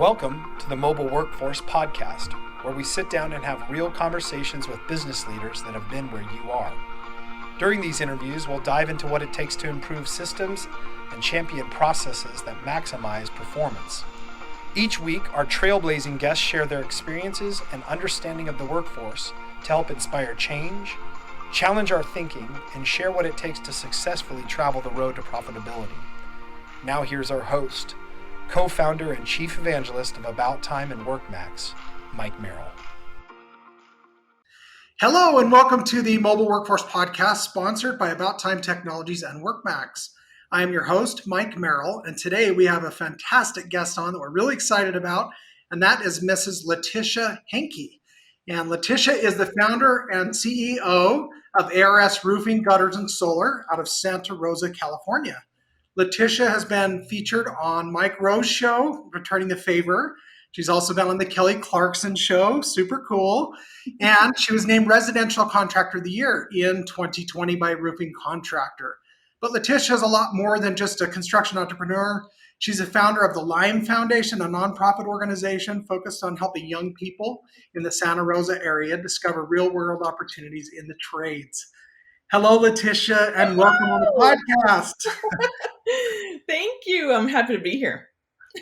Welcome to the Mobile Workforce Podcast, where we sit down and have real conversations with business leaders that have been where you are. During these interviews, we'll dive into what it takes to improve systems and champion processes that maximize performance. Each week, our trailblazing guests share their experiences and understanding of the workforce to help inspire change, challenge our thinking, and share what it takes to successfully travel the road to profitability. Now here's our host, co-founder and chief evangelist of About Time and WorkMax, Mike Merrill. Hello and welcome to the Mobile Workforce Podcast sponsored by About Time Technologies and WorkMax. I am your host, Mike Merrill, and today we have a fantastic guest on that we're really excited about, and that is Mrs. Letitia Hanke. And Letitia is the founder and CEO of ARS Roofing, Gutters, and Solar out of Santa Rosa, California. Letitia has been featured on Mike Rowe's show, Returning the Favor. She's also been on the Kelly Clarkson show, super cool. And she was named Residential Contractor of the Year in 2020 by Roofing Contractor. But Letitia is a lot more than just a construction entrepreneur. She's a founder of the Lime Foundation, a nonprofit organization focused on helping young people in the Santa Rosa area discover real-world opportunities in the trades. Hello, Letitia, and welcome on the podcast. Thank you. I'm happy to be here.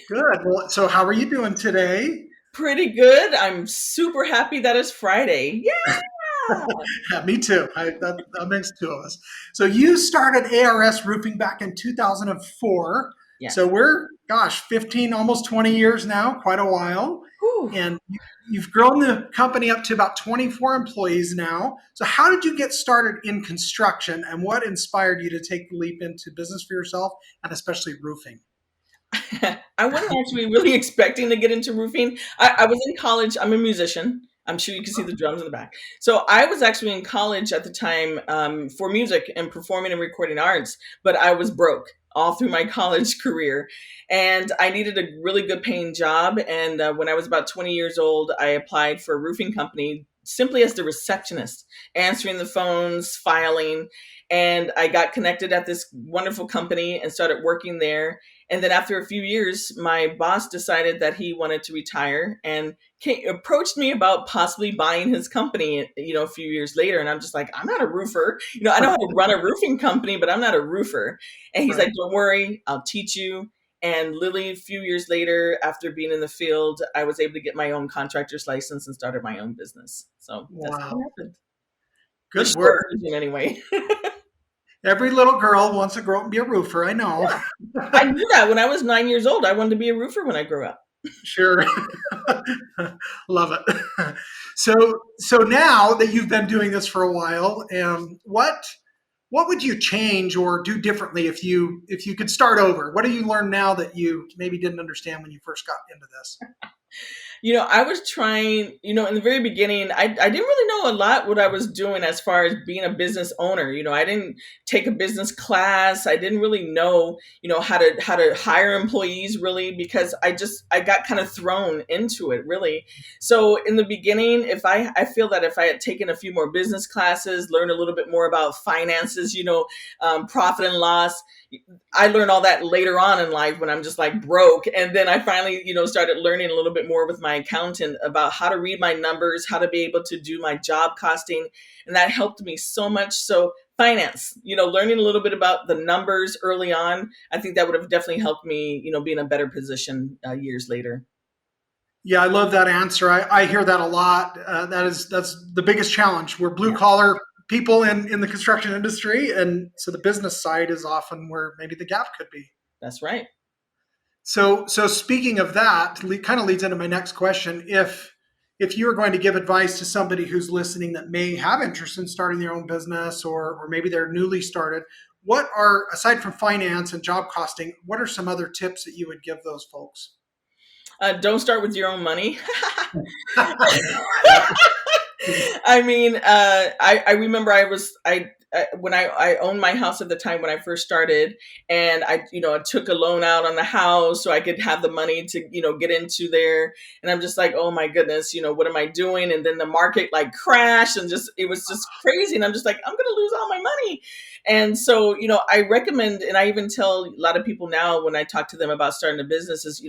Good. Well, so how are you doing today? Pretty good. I'm super happy that it's Friday. Yeah. Yeah, me too. That makes two of us. So you started ARS Roofing back in 2004. Yeah. So we're, 15, almost 20 years now, quite a while. Whew. And you've grown the company up to about 24 employees now. So how did you get started in construction, and what inspired you to take the leap into business for yourself and especially roofing? I wasn't actually really expecting to get into roofing. I was in college. I'm a musician. I'm sure you can see the drums in the back. So I was actually in college at the time for music and performing and recording arts, but I was broke all through my college career. And I needed a really good paying job. And when I was about 20 years old, I applied for a roofing company simply as the receptionist, answering the phones, filing. And I got connected at this wonderful company and started working there. And then after a few years, my boss decided that he wanted to retire and approached me about possibly buying his company, a few years later. And I'm just like, I'm not a roofer. I know how to run a roofing company, but I'm not a roofer. And he's like, don't worry, I'll teach you. And literally a few years later, after being in the field, I was able to get my own contractor's license and started my own business. So that's what happened. Good work. Anyway. Every little girl wants to grow up and be a roofer. I know. Yeah. I knew that when I was 9 years old. I wanted to be a roofer when I grew up. Sure. Love it. So now that you've been doing this for a while, what would you change or do differently if you could start over? What do you learn now that you maybe didn't understand when you first got into this? I was trying, in the very beginning, I didn't really know a lot what I was doing as far as being a business owner. I didn't take a business class. I didn't really know, how to hire employees really, because I got kind of thrown into it really. So in the beginning, I feel that if I had taken a few more business classes, learned a little bit more about finances, profit and loss, I learned all that later on in life when I'm just like broke. And then I finally, started learning a little bit more with my accountant about how to read my numbers, how to be able to do my job costing. And that helped me so much. So finance, learning a little bit about the numbers early on, I think that would have definitely helped me, be in a better position years later. Yeah, I love that answer. I hear that a lot. That's the biggest challenge. We're blue collar people in the construction industry. And so the business side is often where maybe the gap could be. That's right. So speaking of that, kind of leads into my next question. If you were going to give advice to somebody who's listening that may have interest in starting their own business, or maybe they're newly started, what are, aside from finance and job costing, what are some other tips that you would give those folks? Don't start with your own money. I mean, I remember when I owned my house at the time when I first started, and I took a loan out on the house so I could have the money to, get into there. And I'm just like, oh my goodness, what am I doing? And then the market like crashed and it was just crazy. And I'm just like, I'm going to lose all my money. And so, I recommend, and I even tell a lot of people now when I talk to them about starting a business is,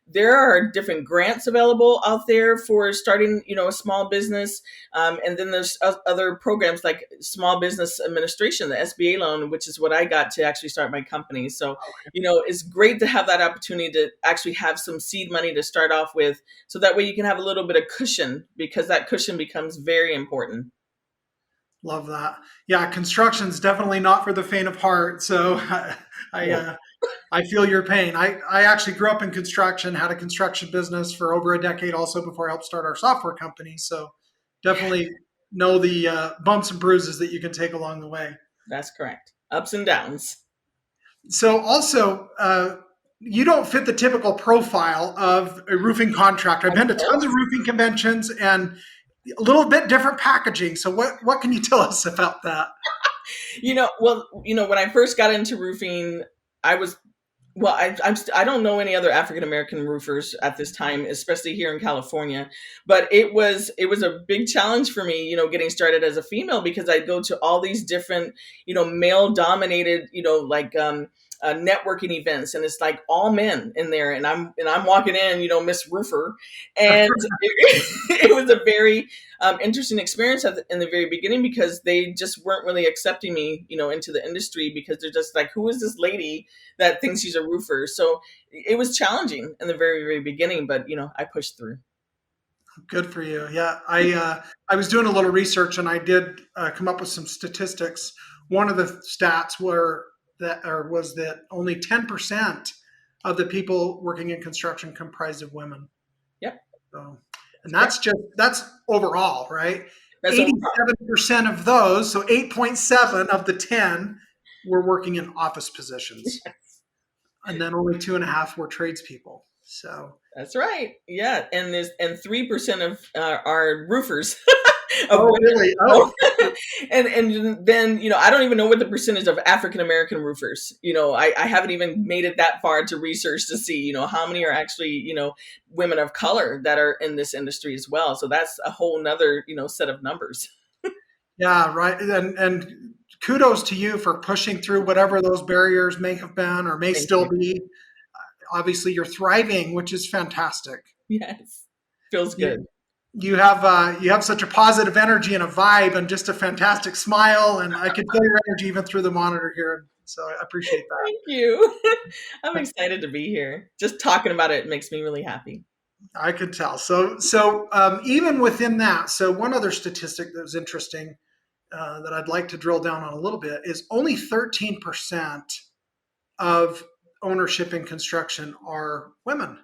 there are different grants available out there for starting, a small business. And then there's other programs like Small Business Administration, the SBA loan, which is what I got to actually start my company. So, it's great to have that opportunity to actually have some seed money to start off with. So that way you can have a little bit of cushion, because that cushion becomes very important. Love that. Yeah, construction's definitely not for the faint of heart. So Yeah. I feel your pain. I actually grew up in construction, had a construction business for over a decade also before I helped start our software company. So definitely know the bumps and bruises that you can take along the way. That's correct. Ups and downs. So also, you don't fit the typical profile of a roofing contractor. I've been to tons of roofing conventions and a little bit different packaging. So what can you tell us about that? When I first got into roofing, I was well, I don't know any other African American roofers at this time, especially here in California. But it was a big challenge for me, getting started as a female, because I'd go to all these different, male dominated, networking events, and it's like all men in there, and I'm walking in, Miss Roofer, and it was a very interesting experience in the very beginning, because they just weren't really accepting me, into the industry, because they're just like, who is this lady that thinks she's a roofer? So it was challenging in the very, very beginning, but I pushed through. Good for you. Yeah, I was doing a little research and I did come up with some statistics. One of the stats was that only 10% of the people working in construction comprised of women. Yep. So, and that's overall, right? That's overall. 87% of those, so 8.7 of the 10 were working in office positions. Yes. And then only 2.5 were tradespeople. So that's right. Yeah, and 3% of are roofers. Oh, really? Oh. and then I don't even know what the percentage of African American roofers. I haven't even made it that far to research to see how many are actually women of color that are in this industry as well. So that's a whole nother set of numbers. Yeah, right. And kudos to you for pushing through whatever those barriers may have been or may Thank still you. be. Obviously, you're thriving, which is fantastic. Yes, feels good. You have such a positive energy and a vibe and just a fantastic smile, and I could feel your energy even through the monitor here. So I appreciate that. Thank you. I'm excited to be here. Just talking about it makes me really happy. I could tell. So even within that, so one other statistic that was interesting that I'd like to drill down on a little bit is only 13% of ownership in construction are women.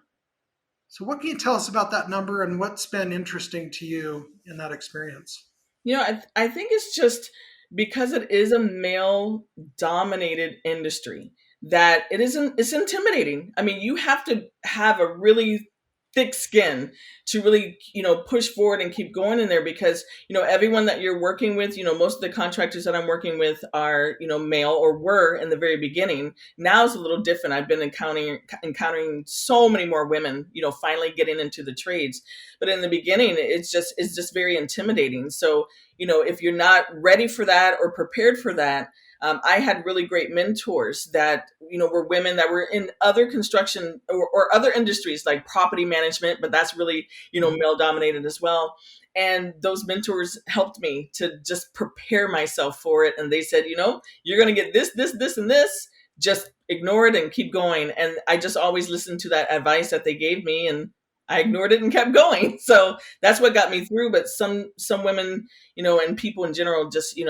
So what can you tell us about that number and what's been interesting to you in that experience? I think it's just because it is a male dominated industry that it's intimidating. I mean, you have to have a really thick skin to really, push forward and keep going in there, because, everyone that you're working with, most of the contractors that I'm working with are, male, or were in the very beginning. Now it's a little different. I've been encountering so many more women, finally getting into the trades. But in the beginning, it's just very intimidating. So, if you're not ready for that or prepared for that, I had really great mentors that, were women that were in other construction or other industries like property management, but that's really, male dominated as well. And those mentors helped me to just prepare myself for it. And they said, you're going to get this, this, this, and this. Just ignore it and keep going. And I just always listened to that advice that they gave me, and I ignored it and kept going. So that's what got me through. But some women, and people in general, just,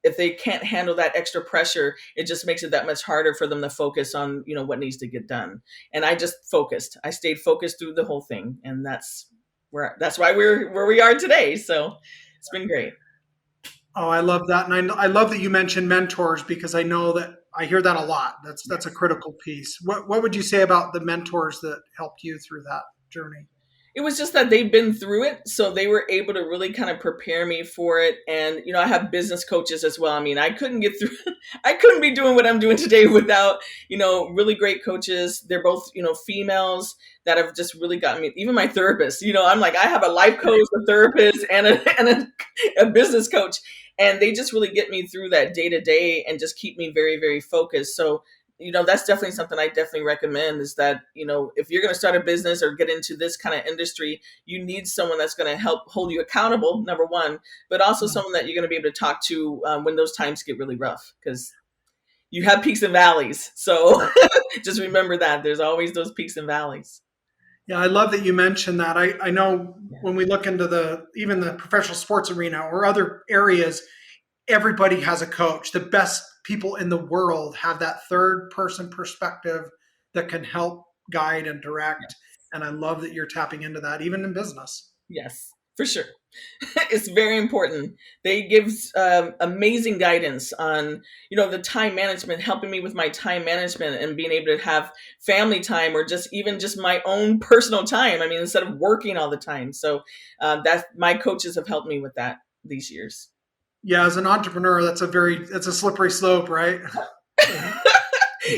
if they can't handle that extra pressure, it just makes it that much harder for them to focus on, what needs to get done. And I just focused. I stayed focused through the whole thing. And that's why we're where we are today. So it's been great. Oh, I love that. And I love that you mentioned mentors, because I know that I hear that a lot. That's a critical piece. What would you say about the mentors that helped you through that journey? It was just that they've been through it, so they were able to really kind of prepare me for it. And I have business coaches as well. I mean, I couldn't get through I couldn't be doing what I'm doing today without really great coaches. They're both females that have just really gotten me. Even my therapist, I'm like, I have a life coach, a therapist, and a business coach, and they just really get me through that day to day and just keep me very, very focused. So that's definitely something I definitely recommend, is that, if you're going to start a business or get into this kind of industry, you need someone that's going to help hold you accountable, number one, but also someone that you're going to be able to talk to when those times get really rough, because you have peaks and valleys. So just remember that there's always those peaks and valleys. Yeah, I love that you mentioned that. I know Yeah. when we look into even the professional sports arena or other areas, everybody has a coach. The best people in the world have that third person perspective that can help guide and direct. And I love that you're tapping into that, even in business. Yes, for sure. It's very important. They give amazing guidance on, the time management, helping me with my time management and being able to have family time, or just my own personal time. I mean, instead of working all the time. So that's my coaches have helped me with that these years. Yeah, as an entrepreneur, it's a slippery slope, right?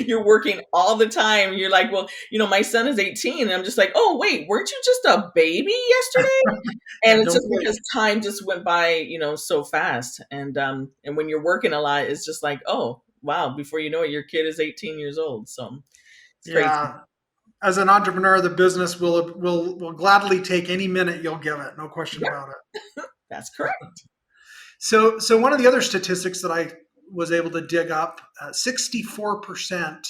You're working all the time. You're like, well, my son is 18, and I'm just like, oh wait, weren't you just a baby yesterday? And Yeah, it's don't just worry. because time just went by, so fast. And when you're working a lot, it's just like, oh wow, before you know it, your kid is 18 years old. So it's crazy. Yeah. As an entrepreneur, the business will gladly take any minute you'll give it. No question Yep, about it. that's correct. So one of the other statistics that I was able to dig up, 64%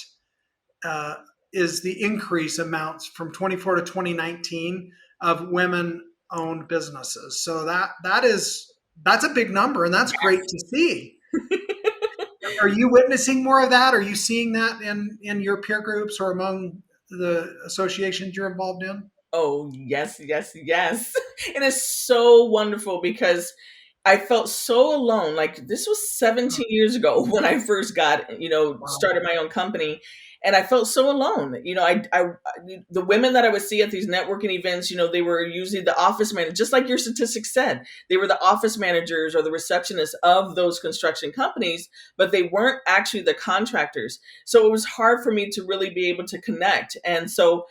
is the increase amounts from 24 to 2019 of women-owned businesses. So that's a big number, and that's great to see. Are you witnessing more of that? Are you seeing that in your peer groups or among the associations you're involved in? Oh, yes, yes, yes. And it's so wonderful because I felt so alone. Like, this was 17 years ago when I first Wow. started my own company. And I felt so alone. The women that I would see at these networking events, they were usually the office manager, just like your statistics said. They were the office managers or the receptionists of those construction companies, but they weren't actually the contractors. So it was hard for me to really be able to connect. And so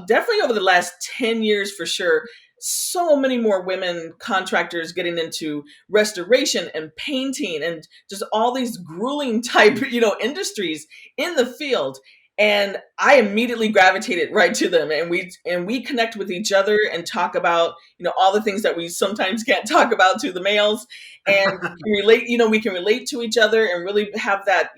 definitely over the last 10 years for sure, so many more women contractors getting into restoration and painting and just all these grueling type, industries in the field. And I immediately gravitated right to them, and we connect with each other and talk about, all the things that we sometimes can't talk about to the males, and can relate, we can relate to each other and really have that,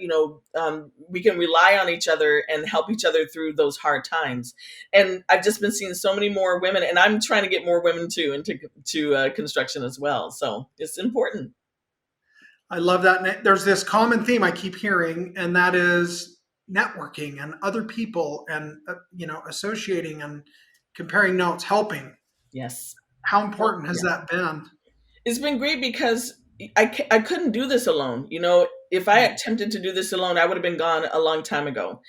we can rely on each other and help each other through those hard times. And I've just been seeing so many more women, and I'm trying to get more women too into construction as well. So it's important. I love that. There's this common theme I keep hearing, and that is networking and other people and associating and comparing notes, helping. Yes. How important has Yeah. that been? It's been great because I couldn't do this alone. If I attempted to do this alone, I would have been gone a long time ago.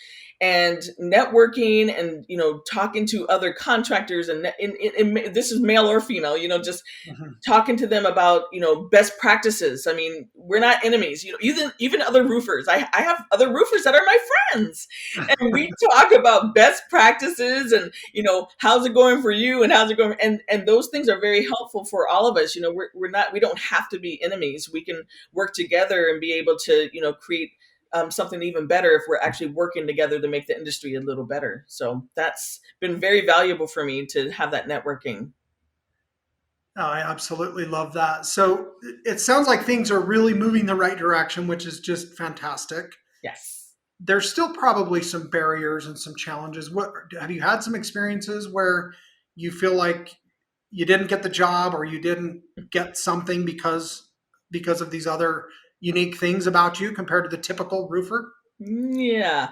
And networking and, talking to other contractors, and this is male or female, just Mhm. talking to them about, best practices. I mean, we're not enemies, even other roofers. I have other roofers that are my friends, and we talk about best practices and, how's it going for you and how's it going, and those things are very helpful for all of us. We don't have to be enemies. We can work together and be able to, create something even better if we're actually working together to make the industry a little better. So that's been very valuable for me to have that networking. Oh, I absolutely love that. So it sounds like things are really moving the right direction, which is just fantastic. Yes. There's still probably some barriers and some challenges. What have you had some experiences where you feel like you didn't get the job or you didn't get something because of these other unique things about you compared to the typical roofer? Yeah.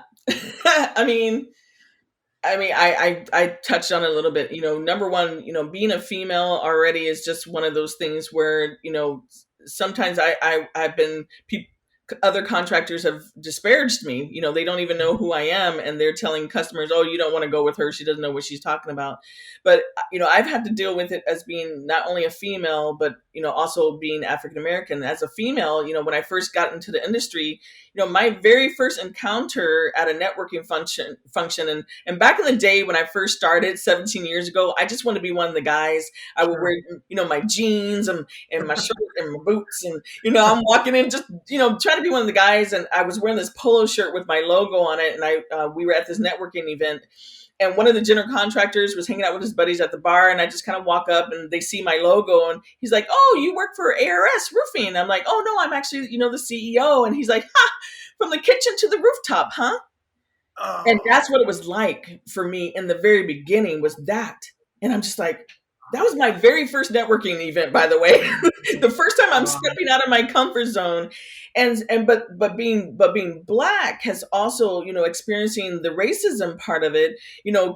I mean, I touched on it a little bit. Number one, being a female already is just one of those things where, sometimes I've been other contractors have disparaged me. They don't even know who I am, and they're telling customers, "Oh, you don't want to go with her. She doesn't know what she's talking about." But I've had to deal with it as being not only a female, but also being African American. As a female, when I first got into the industry, my very first encounter at a networking function, and back in the day when I first started 17 years ago, I just wanted to be one of the guys. I would wear my jeans and my shirt and my boots, and I'm walking in just trying to be one of the guys, and I was wearing this polo shirt with my logo on it, and we were at this networking event, and one of the general contractors was hanging out with his buddies at the bar, and I just kind of walk up, and they see my logo, and he's like, "Oh, you work for ARS Roofing?" And I'm like, "Oh no, I'm actually the CEO." And he's like, "Ha, from the kitchen to the rooftop, huh?" Oh. And that's what it was like for me in the very beginning, was that. And I'm just like, that was my very first networking event, by the way. The first time I'm stepping out of my comfort zone. But being Black has also, experiencing the racism part of it,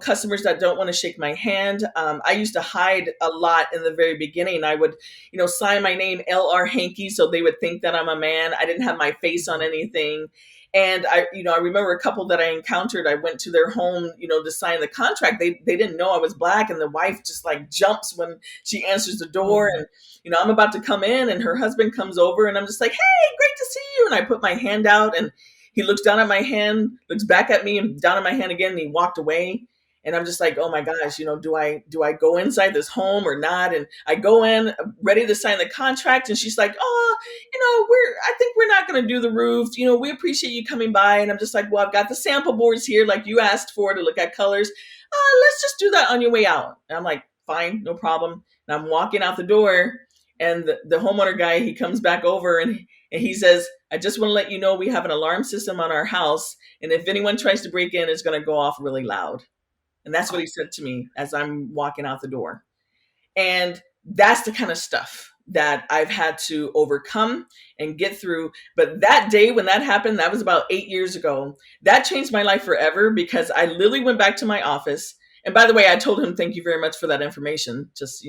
customers that don't want to shake my hand. I used to hide a lot in the very beginning. I would, sign my name L.R. Hanke, so they would think that I'm a man. I didn't have my face on anything. And I remember a couple that I encountered. I went to their home, to sign the contract. They didn't know I was Black, and the wife just like jumps when she answers the door. And I'm about to come in, and her husband comes over, and I'm just like, "Hey, great to see you." And I put my hand out, and he looks down at my hand, looks back at me, and down at my hand again, and he walked away. And I'm just like, "Oh my gosh, do I go inside this home or not?" And I go in ready to sign the contract, and she's like, "Oh, I think we're not going to do the roof. We appreciate you coming by." And I'm just like, "Well, I've got the sample boards here, like you asked for, to look at colors. Let's just do that on your way out." And I'm like, "Fine, no problem." And I'm walking out the door, and the homeowner guy, he comes back over, and he says, "I just want to let you know we have an alarm system on our house, and if anyone tries to break in, it's going to go off really loud." And that's what he said to me as I'm walking out the door. And that's the kind of stuff that I've had to overcome and get through. But that day when that happened, that was about 8 years ago. That changed my life forever, because I literally went back to my office. And by the way, I told him, "Thank you very much for that information." Just,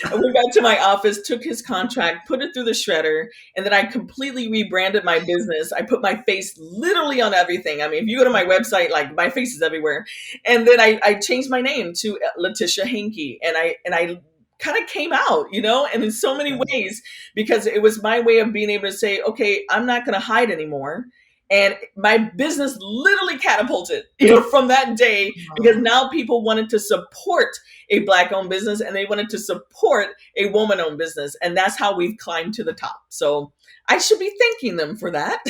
I went back to my office, took his contract, put it through the shredder, and then I completely rebranded my business. I put my face literally on everything. I mean, if you go to my website, like, my face is everywhere. And then I changed my name to Letitia Hanke, and I kind of came out, and in so many ways, because it was my way of being able to say, "Okay, I'm not going to hide anymore." And my business literally catapulted, from that day, because now people wanted to support a Black-owned business, and they wanted to support a woman-owned business. And that's how we've climbed to the top. So I should be thanking them for that.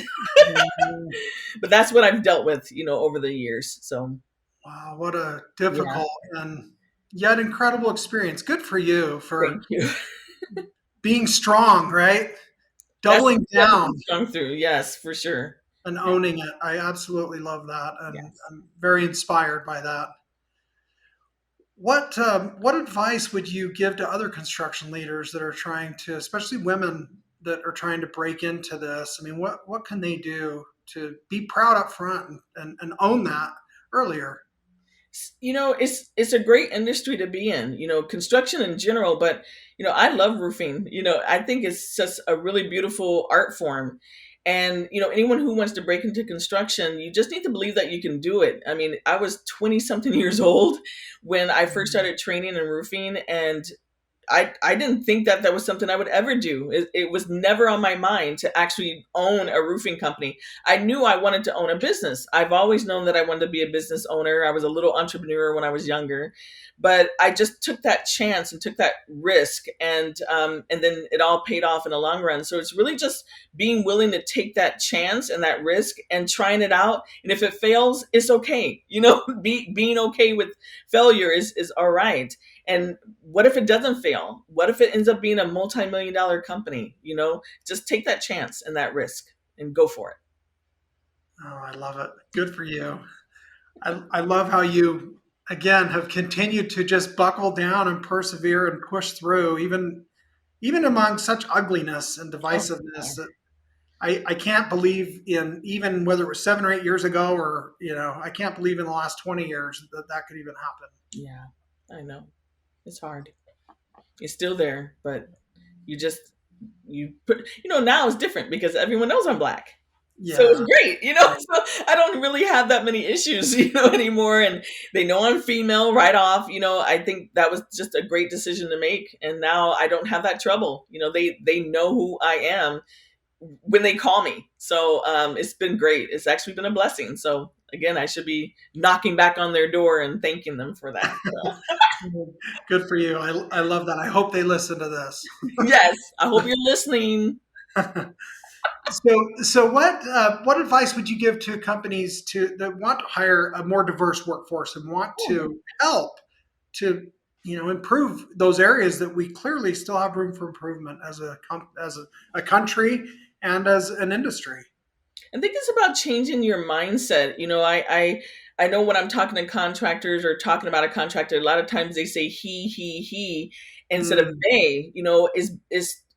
But that's what I've dealt with, over the years. So. Wow, what a difficult and yet incredible experience. Good for you for Thank you. being strong, right? Doubling down. Strong through, yes, for sure. And owning it. I absolutely love that. And Yes. I'm very inspired by that. What advice would you give to other construction leaders that are trying to, especially women that are trying to break into this? I mean, what can they do to be proud up front and own that earlier? It's a great industry to be in, construction in general, but I love roofing. I think it's just a really beautiful art form. And anyone who wants to break into construction, you just need to believe that you can do it. I mean, I was 20 something years old when I first started training in roofing, and I didn't think that was something I would ever do. It was never on my mind to actually own a roofing company. I knew I wanted to own a business. I've always known that I wanted to be a business owner. I was a little entrepreneur when I was younger, but I just took that chance and took that risk, and then it all paid off in the long run. So it's really just being willing to take that chance and that risk and trying it out. And if it fails, it's okay. Being okay with failure is all right. And what if it doesn't fail? What if it ends up being a multi-million-dollar company? Just take that chance and that risk and go for it. Oh, I love it. Good for you. I love how you, again, have continued to just buckle down and persevere and push through, even among such ugliness and divisiveness. That I can't believe in, even whether it was 7 or 8 years ago, or, I can't believe in the last 20 years that could even happen. Yeah, I know. It's hard. It's still there, but you put, now it's different because everyone knows I'm Black. So it's Yeah. great, so I don't really have that many issues, anymore. And they know I'm female right off. I think that was just a great decision to make. And now I don't have that trouble. They know who I am when they call me. So it's been great. It's actually been a blessing. So again, I should be knocking back on their door and thanking them for that. So. Good for you. I love that. I hope they listen to this. Yes, I hope you're listening. So what advice would you give to companies that want to hire a more diverse workforce and want to help to improve those areas that we clearly still have room for improvement as a country and as an industry? I think it's about changing your mindset. I know when I'm talking to contractors or talking about a contractor, a lot of times they say he instead of Mm, they.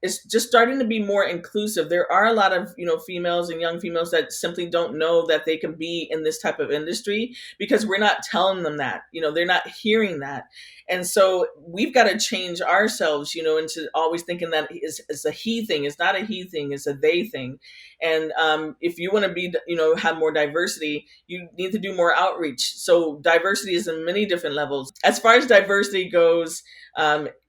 Is just starting to be more inclusive. There are a lot of females and young females that simply don't know that they can be in this type of industry because we're not telling them that. They're not hearing that, and so we've got to change ourselves. Into always thinking that it's a he thing. It's not a he thing. It's a they thing. And if you want to be, have more diversity, you need to do more outreach. So diversity is in many different levels. As far as diversity goes,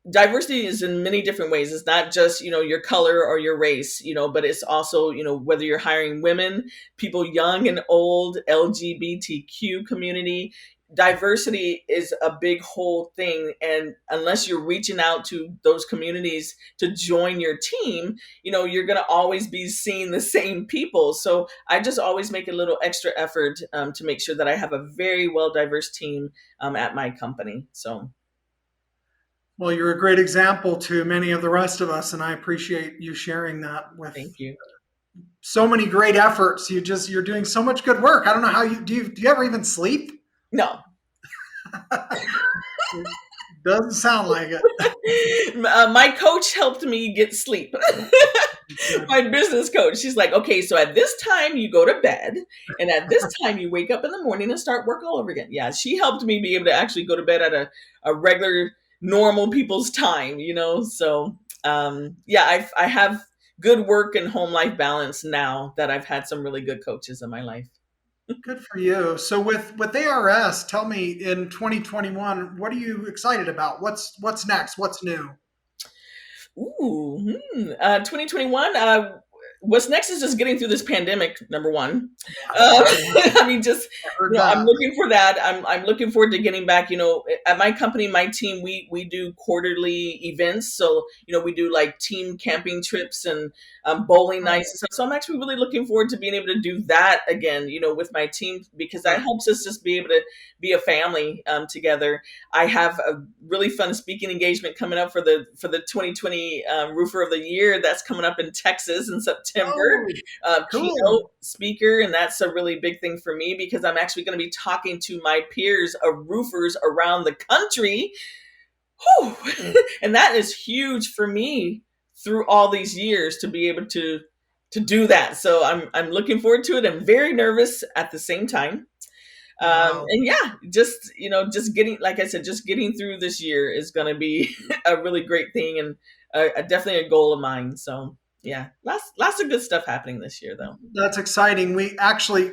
diversity is in many different ways. It's not just, your color or your race, but it's also, whether you're hiring women, people young and old, LGBTQ community. Diversity is a big whole thing. And unless you're reaching out to those communities to join your team, you're going to always be seeing the same people. So I just always make a little extra effort to make sure that I have a very well diverse team at my company. So well, you're a great example to many of the rest of us, and I appreciate you sharing that with thank you. so many great efforts. You're doing so much good work. I don't know how do you ever even sleep? No. Doesn't sound like it. My coach helped me get sleep. My business coach, she's like, okay, so at this time you go to bed, and at this time you wake up in the morning and start work all over again. Yeah, she helped me be able to actually go to bed at a regular, normal people's time. So yeah, I have good work and home life balance now that I've had some really good coaches in my life. Good for you. So with ARS, tell me in 2021, what are you excited about? What's next? What's new? Ooh, 2021. What's next is just getting through this pandemic. Number one, I mean, just I heard I'm that. looking for that. I'm looking forward to getting back. At my company, my team, we do quarterly events. So we do like team camping trips and bowling nights and stuff. So I'm actually really looking forward to being able to do that again. With my team because that helps us just be able to be a family together. I have a really fun speaking engagement coming up for the 2020 Roofer of the Year. That's coming up in Texas in September. Oh, cool. Keynote speaker, and that's a really big thing for me because I'm actually going to be talking to my peers of roofers around the country. Whew. And that is huge for me through all these years to be able to do that. So I'm looking forward to it. I'm very nervous at the same time. Wow. And yeah, just getting, like I said, just getting through this year is going to be a really great thing and definitely a goal of mine. So yeah, lots of good stuff happening this year, though. That's exciting. We actually,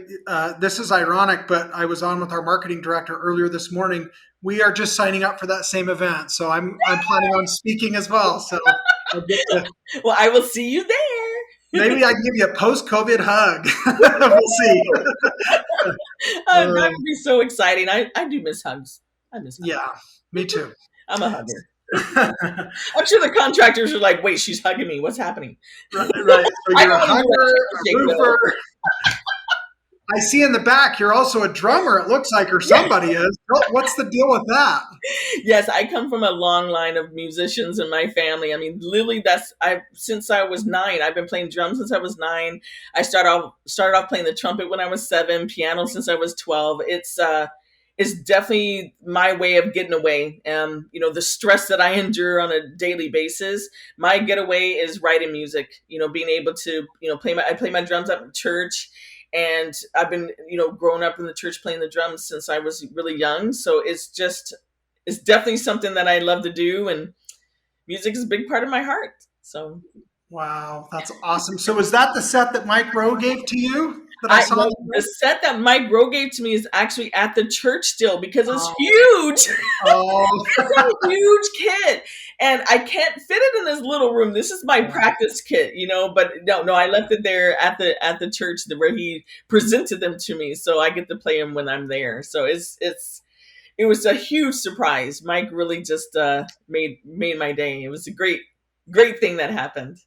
this is ironic, but I was on with our marketing director earlier this morning. We are just signing up for that same event, so I'm planning on speaking as well. So I'll get to, Well, I will see you there. maybe I can give you a post-COVID hug. We'll see. That would be so exciting. I do miss hugs. I miss hugs. Yeah, me too. I'm a hugger. I'm sure the contractors are like, wait, she's hugging me. What's happening? Right. So I you're a don't want to hugger, do a a handshake, roofer. I see in the back you're also a drummer. It looks like, or somebody is. What's the deal with that? Yes, I come from a long line of musicians in my family. I mean, literally, since I was 9. I've been playing drums since I was 9. I started off playing the trumpet when I was 7, piano since I was 12. It's definitely my way of getting away. The stress that I endure on a daily basis, my getaway is writing music. Being able to I play my drums at church. And I've been, growing up in the church playing the drums since I was really young. So it's definitely something that I love to do. And music is a big part of my heart. So Wow, that's awesome. So is that the set that Mike Rowe gave to you that I I saw? know the set that Mike Rowe gave to me is actually at the church still because it's Oh, huge. oh, It's a huge kit, and I can't fit it in this little room. This is my practice kit, but no, I left it there at the church where he presented them to me, so I get to play them when I'm there. So it was a huge surprise. Mike really just made my day. It was a great thing that happened.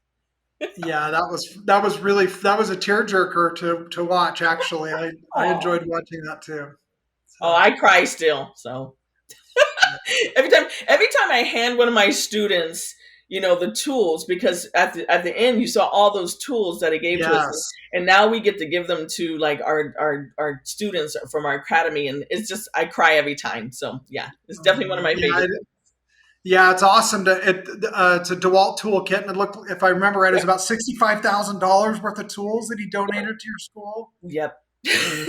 yeah, that was a tearjerker to watch. Actually, I Oh, enjoyed watching that too. oh, So I cry still. So every time I hand one of my students, the tools, because at the end you saw all those tools that he gave to us, yes, and now we get to give them to like our students from our academy, and it's just I cry every time. So yeah, it's definitely one of my yeah, favorite. yeah, it's awesome. It's a DeWalt toolkit, and it looked, if I remember right, it was Yep. about $65,000 worth of tools that he donated to your school. Yep. And,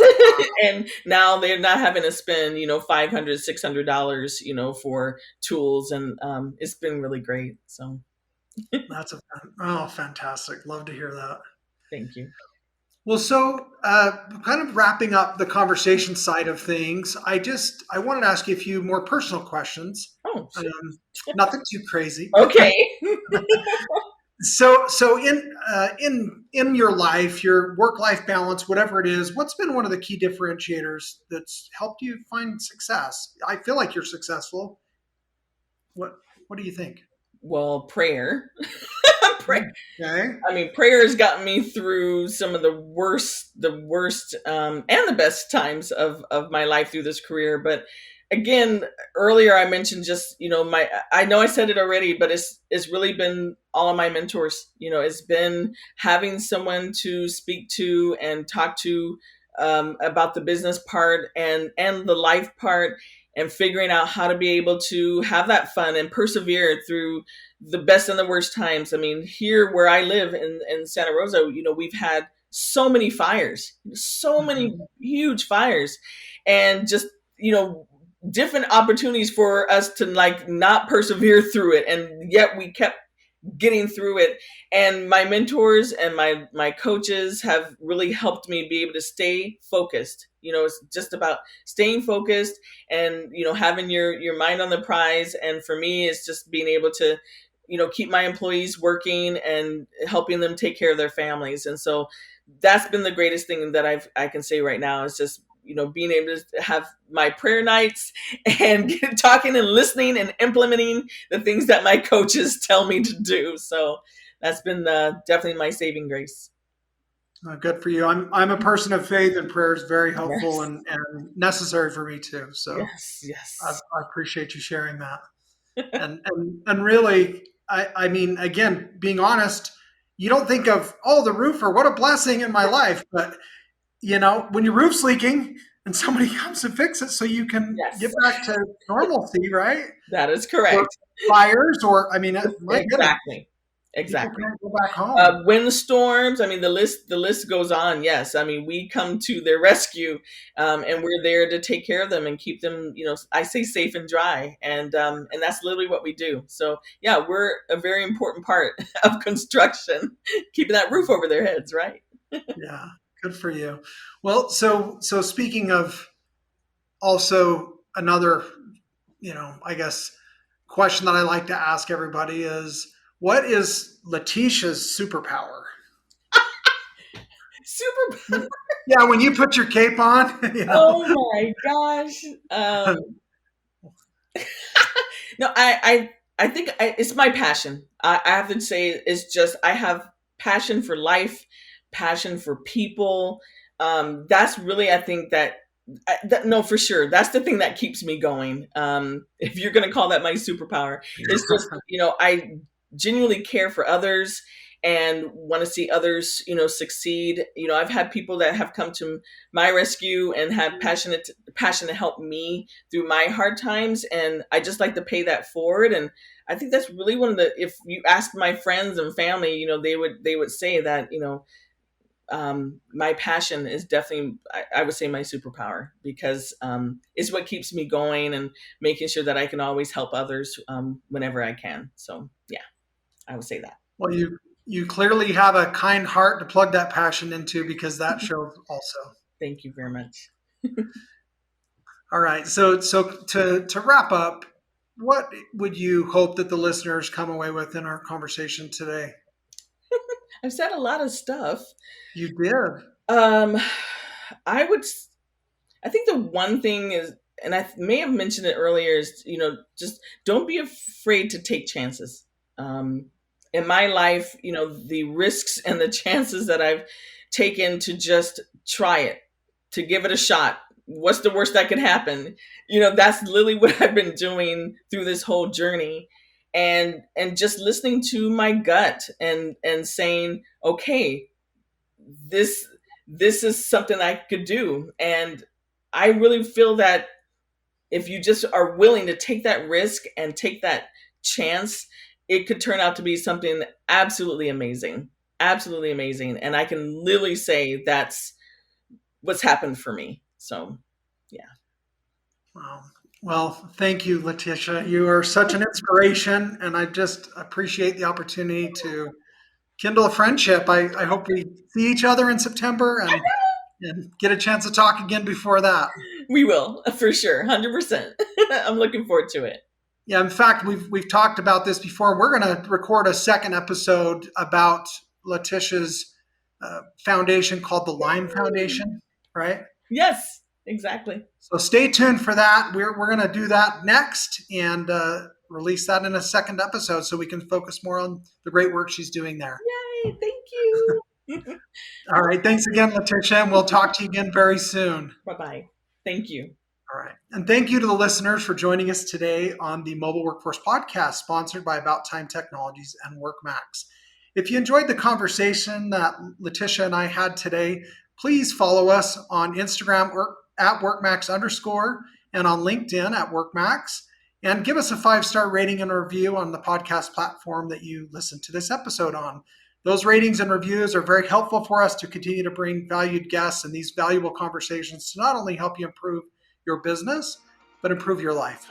And now they're not having to spend, $500, $600, for tools. And it's been really great. So that's oh, fantastic. Love to hear that. thank you. Well, so kind of wrapping up the conversation side of things, I wanted to ask you a few more personal questions. Oh, Um, sure. Nothing too crazy. Okay. So in your life, your work life balance, whatever it is, what's been one of the key differentiators that's helped you find success? I feel like you're successful. What What do you think? Well, prayer. Pray- Okay. I mean, prayer has gotten me through some of the worst, and the best times of my life through this career. But again, earlier I mentioned just I know I said it already, but it's really been all of my mentors. It's been having someone to speak to and talk to about the business part and the life part. And figuring out how to be able to have that fun and persevere through the best and the worst times. I mean, here where I live in Santa Rosa, we've had so many fires, so many Mhm. huge fires, and just, different opportunities for us to like not persevere through it. And yet we kept getting through it, and my mentors and my coaches have really helped me be able to stay focused. It's just about staying focused and having your mind on the prize. And for me, it's just being able to keep my employees working and helping them take care of their families. And so that's been the greatest thing that I can say right now is just being able to have my prayer nights and talking and listening and implementing the things that my coaches tell me to do. So that's been definitely my saving grace. Good for you. I'm a person of faith, and prayer is very helpful Yes, and necessary for me too. So yes, I yes. appreciate you sharing that. And really, I mean, again, being honest, you don't think of, oh, the roofer, what a blessing in my life. But when your roof's leaking and somebody comes to fix it so you can get Yes, back to normalcy, right? that is Or correct. fires, or I mean, my goodness, Exactly, people exactly. can't go back home. Windstorms. I mean, the list goes on. Yes, I mean we come to their rescue, and we're there to take care of them and keep them. I say safe and dry, and that's literally what we do. So yeah, we're a very important part of construction, keeping that roof over their heads, right? Yeah, good for you. Well, so speaking of also another, I guess question that I like to ask everybody is, what is Letitia's superpower? Super. Yeah, when you put your cape on, Oh my gosh. No, I think it's my passion. I have to say it's just I have passion for life, passion for people. That's really I think no, for sure that's the thing that keeps me going. If you're going to call that my superpower, it's just I genuinely care for others and want to see others succeed. I've had people that have come to my rescue and have passion to help me through my hard times, and I just like to pay that forward. And I think that's really one of the, if you ask my friends and family, they would say that my passion is definitely I would say my superpower, because it's what keeps me going and making sure that I can always help others whenever I can. So yeah, I would say that. well, You clearly have a kind heart to plug that passion into, because that shows also. Thank you very much. All right. So to wrap up, what would you hope that the listeners come away with in our conversation today? I've said a lot of stuff. You did. Um, I would. I think the one thing is, and I may have mentioned it earlier, is just don't be afraid to take chances. Um, in my life, the risks and the chances that I've taken to just try it, to give it a shot. What's the worst that could happen? That's literally what I've been doing through this whole journey, and just listening to my gut and saying, okay, this this is something I could do. And I really feel that if you just are willing to take that risk and take that chance, it could turn out to be something absolutely amazing. Absolutely amazing. And I can literally say that's what's happened for me. So, yeah. Wow. Well, thank you, Letitia. You are such an inspiration, and I just appreciate the opportunity to kindle a friendship. I hope we see each other in September and get a chance to talk again before that. We will, for sure. 100%. I'm looking forward to it. Yeah, in fact, we've talked about this before. We're going to record a second episode about Letitia's foundation called the Lime Foundation, right? Yes, exactly. So stay tuned for that. We're going to do that next and release that in a second episode so we can focus more on the great work she's doing there. Yay, thank you. All right. Thanks again, Letitia, and we'll talk to you again very soon. Bye-bye. Thank you. All right. And thank you to the listeners for joining us today on the Mobile Workforce Podcast, sponsored by About Time Technologies and WorkMax. If you enjoyed the conversation that Letitia and I had today, please follow us on Instagram at WorkMax_ and on LinkedIn at WorkMax. And give us a 5-star rating and a review on the podcast platform that you listen to this episode on. Those ratings and reviews are very helpful for us to continue to bring valued guests and these valuable conversations to not only help you improve your business, but improve your life.